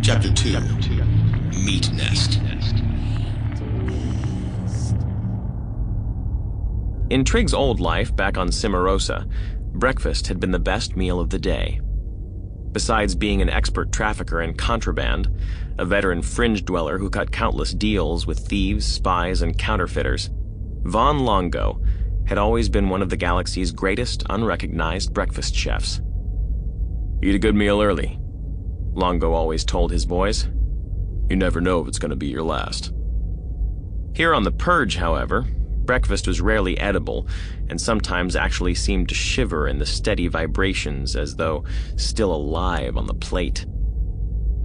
Chapter 2, Meat Nest. In Trigg's old life back on Cimarosa, breakfast had been the best meal of the day. Besides being an expert trafficker in contraband, a veteran fringe dweller who cut countless deals with thieves, spies, and counterfeiters, Von Longo had always been one of the galaxy's greatest unrecognized breakfast chefs. "Eat a good meal early," Longo always told his boys. "You never know if it's going to be your last." Here on the Purge, however, breakfast was rarely edible, and sometimes actually seemed to shiver in the steady vibrations as though still alive on the plate.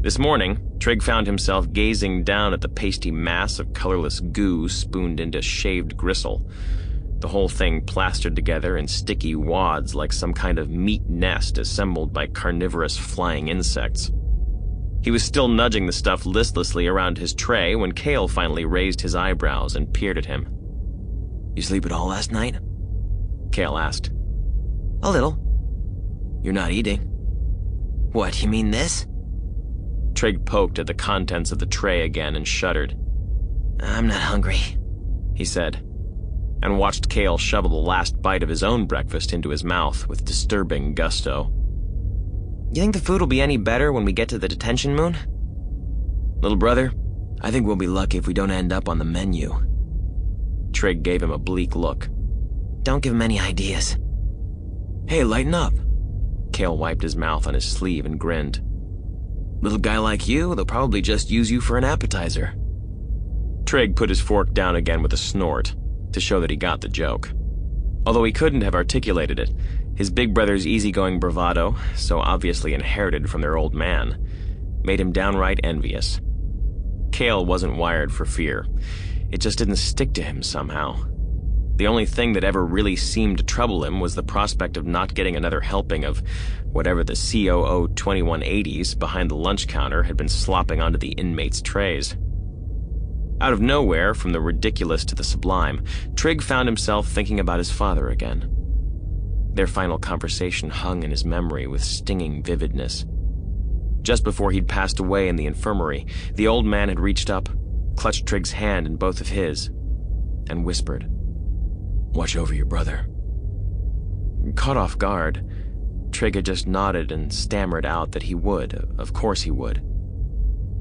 This morning, Trigg found himself gazing down at the pasty mass of colorless goo spooned into shaved gristle, the whole thing plastered together in sticky wads like some kind of meat nest assembled by carnivorous flying insects. He was still nudging the stuff listlessly around his tray when Kale finally raised his eyebrows and peered at him. "You sleep at all last night?" Kale asked. "A little." "You're not eating." "What, you mean this?" Trigg poked at the contents of the tray again and shuddered. "I'm not hungry," he said, and watched Kale shovel the last bite of his own breakfast into his mouth with disturbing gusto. "You think the food will be any better when we get to the detention moon?" "Little brother, I think we'll be lucky if we don't end up on the menu." Trigg gave him a bleak look. "Don't give him any ideas." "Hey, lighten up." Kale wiped his mouth on his sleeve and grinned. "Little guy like you, they'll probably just use you for an appetizer." Trigg put his fork down again with a snort, to show that he got the joke. Although he couldn't have articulated it, his big brother's easygoing bravado, so obviously inherited from their old man, made him downright envious. Kale wasn't wired for fear. It just didn't stick to him somehow. The only thing that ever really seemed to trouble him was the prospect of not getting another helping of whatever the COO 2180s behind the lunch counter had been slopping onto the inmates' trays. Out of nowhere, from the ridiculous to the sublime, Trigg found himself thinking about his father again. Their final conversation hung in his memory with stinging vividness. Just before he'd passed away in the infirmary, the old man had reached up, clutched Trigg's hand in both of his, and whispered, "Watch over your brother." Caught off guard, Trigg had just nodded and stammered out that he would, of course he would.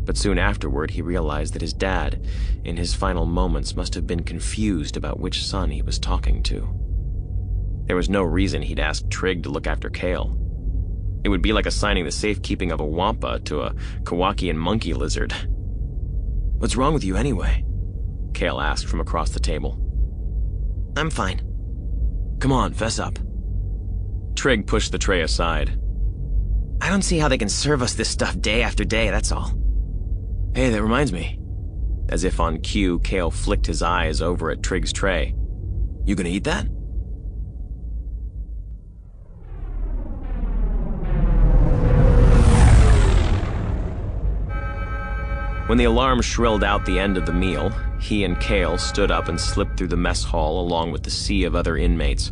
But soon afterward he realized that his dad, in his final moments, must have been confused about which son he was talking to. There was no reason he'd ask Trigg to look after Kale. It would be like assigning the safekeeping of a wampa to a Kowakian monkey lizard. "What's wrong with you anyway?" Kale asked from across the table. "I'm fine." "Come on, fess up." Trigg pushed the tray aside. "I don't see how they can serve us this stuff day after day, that's all." "Hey, that reminds me." As if on cue, Kale flicked his eyes over at Trigg's tray. "You gonna eat that?" When the alarm shrilled out the end of the meal, he and Kale stood up and slipped through the mess hall along with the sea of other inmates.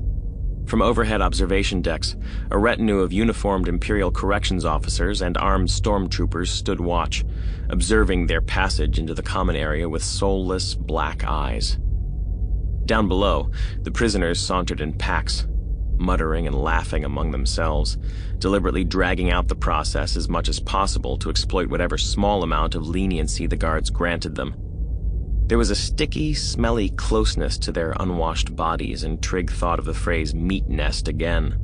From overhead observation decks, a retinue of uniformed Imperial Corrections officers and armed stormtroopers stood watch, observing their passage into the common area with soulless, black eyes. Down below, the prisoners sauntered in packs, muttering and laughing among themselves, deliberately dragging out the process as much as possible to exploit whatever small amount of leniency the guards granted them. There was a sticky, smelly closeness to their unwashed bodies, and Trigg thought of the phrase meat nest again,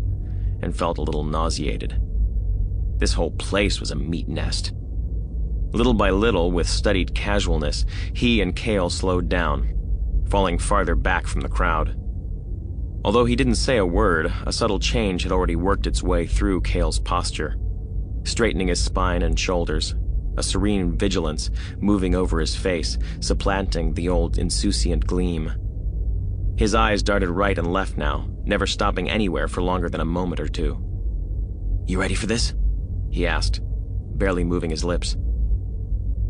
and felt a little nauseated. This whole place was a meat nest. Little by little, with studied casualness, he and Kale slowed down, falling farther back from the crowd. Although he didn't say a word, a subtle change had already worked its way through Kale's posture, straightening his spine and shoulders, a serene vigilance moving over his face, supplanting the old insouciant gleam. His eyes darted right and left now, never stopping anywhere for longer than a moment or two. "You ready for this?" he asked, barely moving his lips.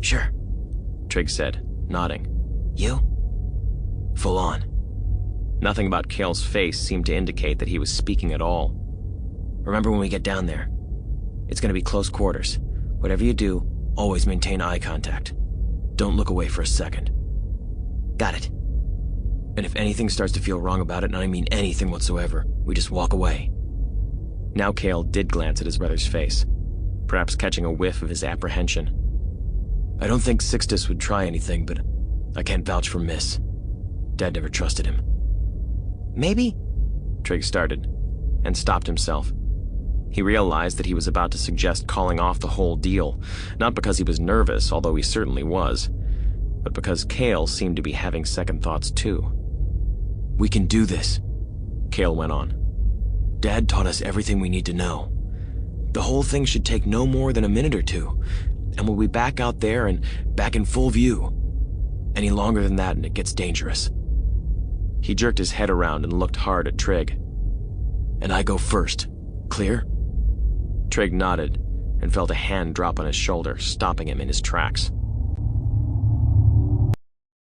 "Sure," Trigg said, nodding. "You?" "Full on." Nothing about Kale's face seemed to indicate that he was speaking at all. "Remember when we get down there? It's going to be close quarters. Whatever you do, Always maintain eye contact. Don't look away for a second. Got it. And if anything starts to feel wrong about it, and I mean anything whatsoever, we just walk away. Now Cale did glance at his brother's face, perhaps catching a whiff of his apprehension. I don't think Sixtus would try anything, but I can't vouch for Miss. Dad never trusted him. Maybe? Trig started, and stopped himself. He realized that he was about to suggest calling off the whole deal, not because he was nervous, although he certainly was, but because Cale seemed to be having second thoughts too. We can do this, Cale went on. Dad taught us everything we need to know. The whole thing should take no more than a minute or two, and we'll be back out there and back in full view. Any longer than that and it gets dangerous. He jerked his head around and looked hard at Trig. And I go first. Clear? Trig nodded and felt a hand drop on his shoulder, stopping him in his tracks.